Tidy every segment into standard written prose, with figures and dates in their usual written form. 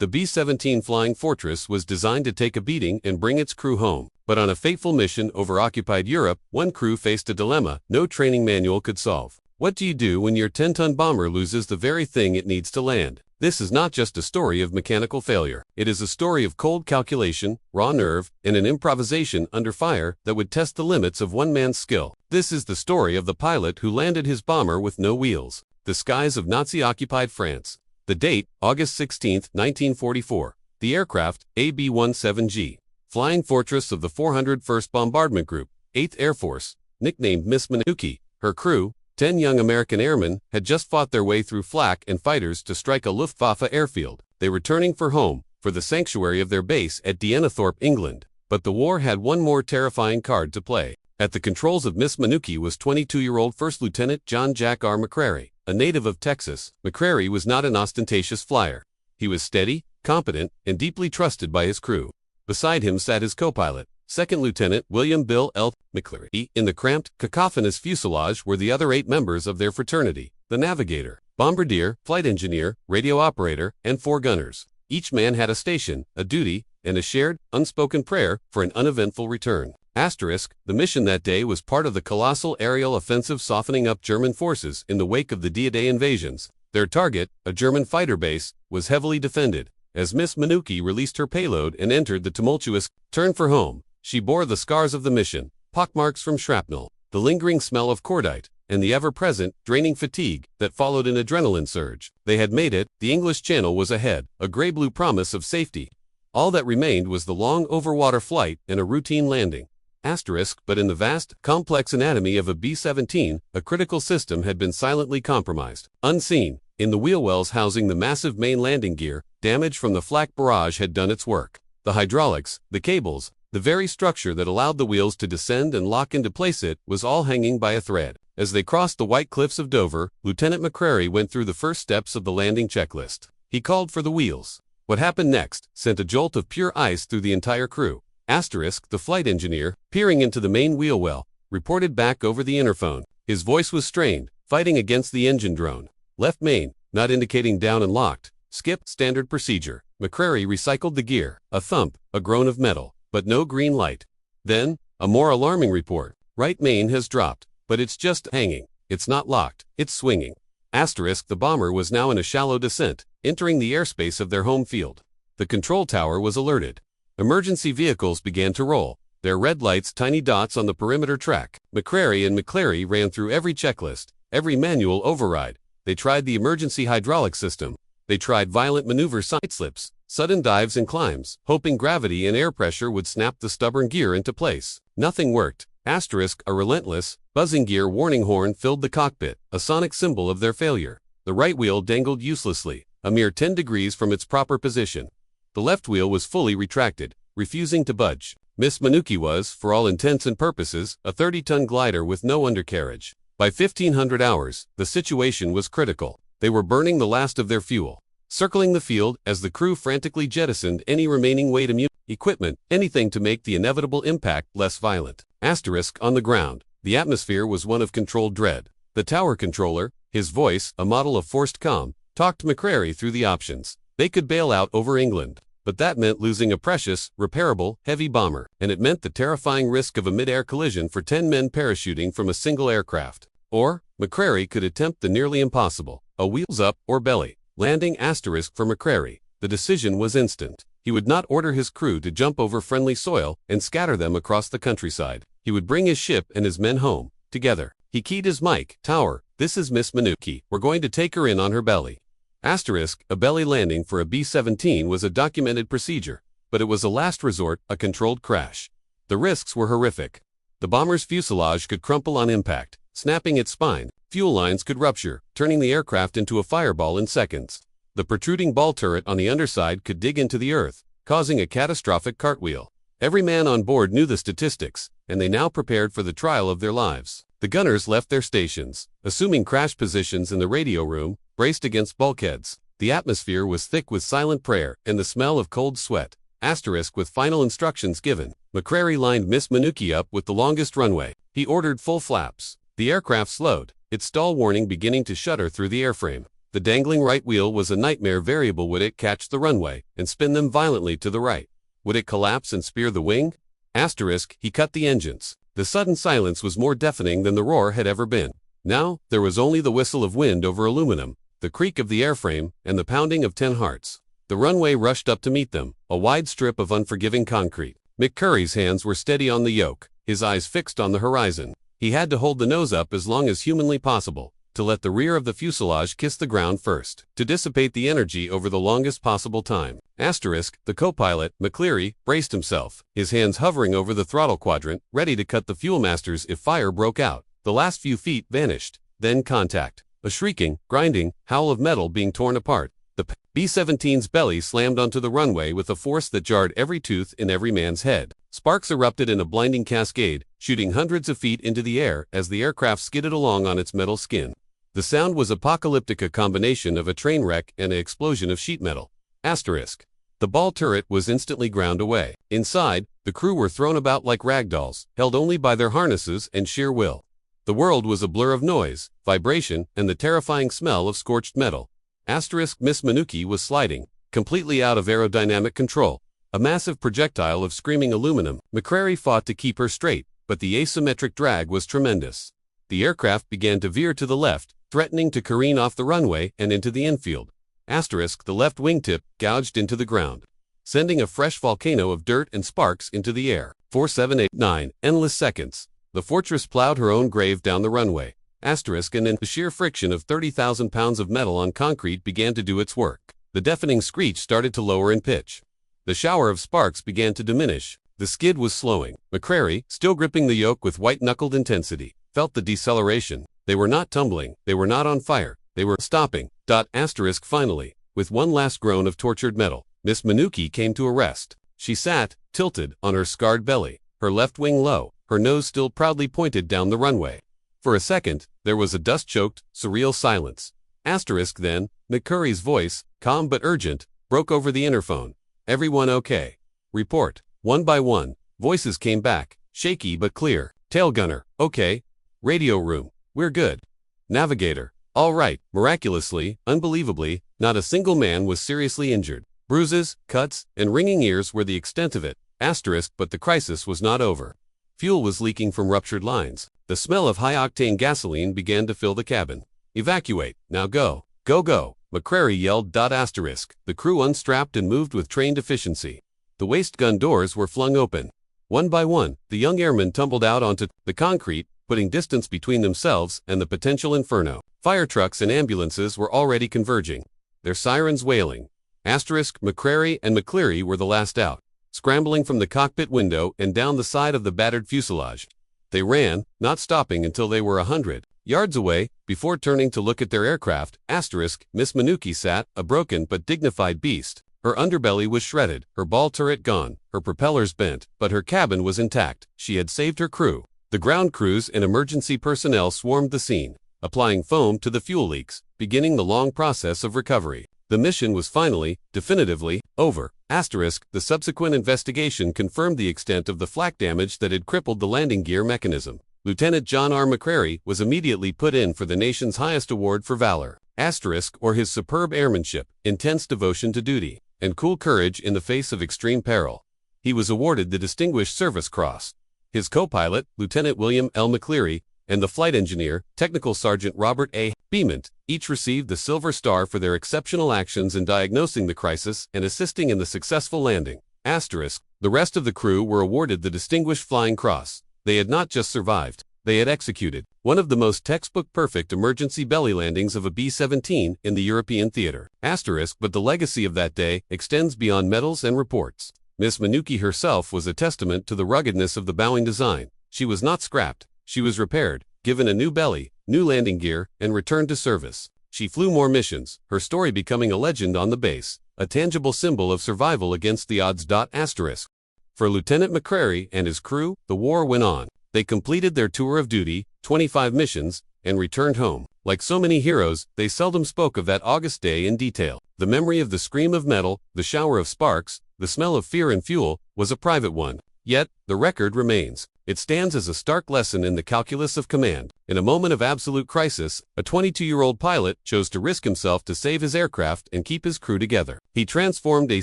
The B-17 Flying Fortress was designed to take a beating and bring its crew home. But on a fateful mission over occupied Europe, one crew faced a dilemma no training manual could solve. What do you do when your 10-ton bomber loses the very thing it needs to land? This is not just a story of mechanical failure. It is a story of cold calculation, raw nerve, and an improvisation under fire that would test the limits of one man's skill. This is the story of the pilot who landed his bomber with no wheels. The skies of Nazi-occupied France. The date, August 16, 1944. The aircraft, AB-17G. Flying Fortress of the 401st Bombardment Group, 8th Air Force, nicknamed Miss Minuki. Her crew, 10 young American airmen, had just fought their way through flak and fighters to strike a Luftwaffe airfield. They were returning for home, for the sanctuary of their base at Dienathorpe, England. But the war had one more terrifying card to play. At the controls of Miss Minuki was 22-year-old First Lieutenant John Jack R. McCrary, a native of Texas. McCrary was not an ostentatious flyer. He was steady, competent, and deeply trusted by his crew. Beside him sat his co-pilot, Second Lieutenant William Bill L. McClary. In the cramped, cacophonous fuselage were the other 8 members of their fraternity: the navigator, bombardier, flight engineer, radio operator, and 4 gunners. Each man had a station, a duty, and a shared, unspoken prayer for an uneventful return. Asterisk, the mission that day was part of the colossal aerial offensive softening up German forces in the wake of the D-Day invasions. Their target, a German fighter base, was heavily defended. As Miss Minuki released her payload and entered the tumultuous turn for home, she bore the scars of the mission, pockmarks from shrapnel, the lingering smell of cordite, and the ever-present, draining fatigue that followed an adrenaline surge. They had made it, the English Channel was ahead, a gray-blue promise of safety. All that remained was the long overwater flight and a routine landing. Asterisk, but in the vast, complex anatomy of a B-17, a critical system had been silently compromised. Unseen, in the wheel wells housing the massive main landing gear, damage from the flak barrage had done its work. The hydraulics, the cables, the very structure that allowed the wheels to descend and lock into place was all hanging by a thread. As they crossed the white cliffs of Dover, Lieutenant McCrary went through the first steps of the landing checklist. He called for the wheels. What happened next sent a jolt of pure ice through the entire crew. Asterisk, the flight engineer, peering into the main wheel well, reported back over the interphone. His voice was strained, fighting against the engine drone. Left main, not indicating down and locked. Skip, standard procedure. McCrary recycled the gear. A thump, a groan of metal, but no green light. Then, a more alarming report. Right main has dropped, but it's just hanging. It's not locked, it's swinging. Asterisk, the bomber was now in a shallow descent, entering the airspace of their home field. The control tower was alerted. Emergency vehicles began to roll, their red lights tiny dots on the perimeter track. McCrary and McClary ran through every checklist, every manual override. They tried the emergency hydraulic system. They tried violent maneuver side slips, sudden dives and climbs, hoping gravity and air pressure would snap the stubborn gear into place. Nothing worked. Asterisk, a relentless, buzzing gear warning horn filled the cockpit, a sonic symbol of their failure. The right wheel dangled uselessly, a mere 10 degrees from its proper position. The left wheel was fully retracted, refusing to budge. Miss Minuki was, for all intents and purposes, a 30-ton glider with no undercarriage. By 1500 hours, the situation was critical. They were burning the last of their fuel. Circling the field, as the crew frantically jettisoned any remaining weight equipment, anything to make the inevitable impact less violent. Asterisk, on the ground, the atmosphere was one of controlled dread. The tower controller, his voice, a model of forced calm, talked McCrary through the options. They could bail out over England. But that meant losing a precious, repairable, heavy bomber, and it meant the terrifying risk of a mid-air collision for 10 men parachuting from a single aircraft. Or, McCrary could attempt the nearly impossible, a wheels up or belly landing. Asterisk, for McCrary, the decision was instant. He would not order his crew to jump over friendly soil and scatter them across the countryside. He would bring his ship and his men home, together. He keyed his mic. Tower, this is Miss Minuki. We're going to take her in on her belly. Asterisk, a belly landing for a B-17 was a documented procedure, but it was a last resort, a controlled crash. The risks were horrific. The bomber's fuselage could crumple on impact, snapping its spine. Fuel lines could rupture, turning the aircraft into a fireball in seconds. The protruding ball turret on the underside could dig into the earth, causing a catastrophic cartwheel. Every man on board knew the statistics, and they now prepared for the trial of their lives. The gunners left their stations, assuming crash positions in the radio room, braced against bulkheads. The atmosphere was thick with silent prayer and the smell of cold sweat. Asterisk, with final instructions given, McCrary lined Miss Minuki up with the longest runway. He ordered full flaps. The aircraft slowed, its stall warning beginning to shudder through the airframe. The dangling right wheel was a nightmare variable. Would it catch the runway and spin them violently to the right? Would it collapse and spear the wing? Asterisk, he cut the engines. The sudden silence was more deafening than the roar had ever been. Now, there was only the whistle of wind over aluminum, the creak of the airframe, and the pounding of 10 hearts. The runway rushed up to meet them, a wide strip of unforgiving concrete. McCurry's hands were steady on the yoke, his eyes fixed on the horizon. He had to hold the nose up as long as humanly possible, to let the rear of the fuselage kiss the ground first, to dissipate the energy over the longest possible time. Asterisk, the co-pilot, McCleary, braced himself, his hands hovering over the throttle quadrant, ready to cut the fuel masters if fire broke out. The last few feet vanished, then contact. A shrieking, grinding, howl of metal being torn apart. The B-17's belly slammed onto the runway with a force that jarred every tooth in every man's head. Sparks erupted in a blinding cascade, shooting hundreds of feet into the air as the aircraft skidded along on its metal skin. The sound was apocalyptic, a combination of a train wreck and an explosion of sheet metal. Asterisk. The ball turret was instantly ground away. Inside, the crew were thrown about like ragdolls, held only by their harnesses and sheer will. The world was a blur of noise, vibration, and the terrifying smell of scorched metal. Asterisk. Miss Minucci was sliding, completely out of aerodynamic control, a massive projectile of screaming aluminum. McCrary fought to keep her straight, but the asymmetric drag was tremendous. The aircraft began to veer to the left, threatening to careen off the runway and into the infield. Asterisk. The left wingtip gouged into the ground, sending a fresh volcano of dirt and sparks into the air. 4, 7, 8, 9 endless seconds. The Fortress plowed her own grave down the runway. Asterisk. And then the sheer friction of 30,000 pounds of metal on concrete began to do its work. The deafening screech started to lower in pitch. The shower of sparks began to diminish. The skid was slowing. McCrary, still gripping the yoke with white-knuckled intensity, felt the deceleration. They were not tumbling, they were not on fire, they were stopping. Asterisk. Finally, with one last groan of tortured metal, Miss Minucci came to a rest. She sat, tilted, on her scarred belly, her left wing low, her nose still proudly pointed down the runway. For a second, there was a dust-choked, surreal silence. Asterisk. Then, McCurry's voice, calm but urgent, broke over the interphone. Everyone okay? Report. One by one, voices came back, shaky but clear. Tail gunner, okay. Radio room, we're good. Navigator, all right. Miraculously, unbelievably, not a single man was seriously injured. Bruises, cuts, and ringing ears were the extent of it. Asterisk. But the crisis was not over. Fuel was leaking from ruptured lines. The smell of high-octane gasoline began to fill the cabin. Evacuate, now go. Go, go, McCrary yelled. Asterisk. The crew unstrapped and moved with trained efficiency. The waist gun doors were flung open. One by one, the young airmen tumbled out onto the concrete, putting distance between themselves and the potential inferno. Fire trucks and ambulances were already converging, their sirens wailing. Asterisk. McCrary and McCleary were the last out, scrambling from the cockpit window and down the side of the battered fuselage. They ran, not stopping until they were 100 yards away, before turning to look at their aircraft. Asterisk. Miss Minucci sat, a broken but dignified beast. Her underbelly was shredded, her ball turret gone, her propellers bent, but her cabin was intact. She had saved her crew. The ground crews and emergency personnel swarmed the scene, applying foam to the fuel leaks, beginning the long process of recovery. The mission was finally, definitively, over. Asterisk. The subsequent investigation confirmed the extent of the flak damage that had crippled the landing gear mechanism. Lieutenant John R. McCrary was immediately put in for the nation's highest award for valor. Asterisk. Or his superb airmanship, intense devotion to duty, and cool courage in the face of extreme peril. He was awarded the Distinguished Service Cross. His co-pilot, Lieutenant William L. McCleary, and the flight engineer, Technical Sergeant Robert A. Beament, each received the Silver Star for their exceptional actions in diagnosing the crisis and assisting in the successful landing. Asterisk. The rest of the crew were awarded the Distinguished Flying Cross. They had not just survived, they had executed one of the most textbook-perfect emergency belly landings of a B-17 in the European theater. Asterisk. But the legacy of that day extends beyond medals and reports. Miss Minucci herself was a testament to the ruggedness of the bowing design. She was not scrapped. She was repaired, given a new belly, new landing gear, and returned to service. She flew more missions, her story becoming a legend on the base, a tangible symbol of survival against the odds. Asterisk. For Lieutenant McCrary and his crew, the war went on. They completed their tour of duty, 25 missions, and returned home. Like so many heroes, they seldom spoke of that August day in detail. The memory of the scream of metal, the shower of sparks, the smell of fear and fuel, was a private one. Yet, the record remains. It stands as a stark lesson in the calculus of command. In a moment of absolute crisis, a 22-year-old pilot chose to risk himself to save his aircraft and keep his crew together. He transformed a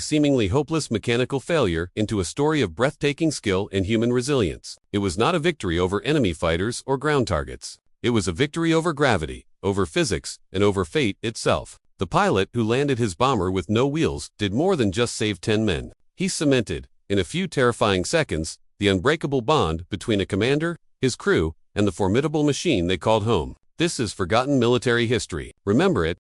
seemingly hopeless mechanical failure into a story of breathtaking skill and human resilience. It was not a victory over enemy fighters or ground targets. It was a victory over gravity, over physics, and over fate itself. The pilot who landed his bomber with no wheels did more than just save 10 men. He cemented, in a few terrifying seconds, the unbreakable bond between a commander, his crew, and the formidable machine they called home. This is forgotten military history. Remember it,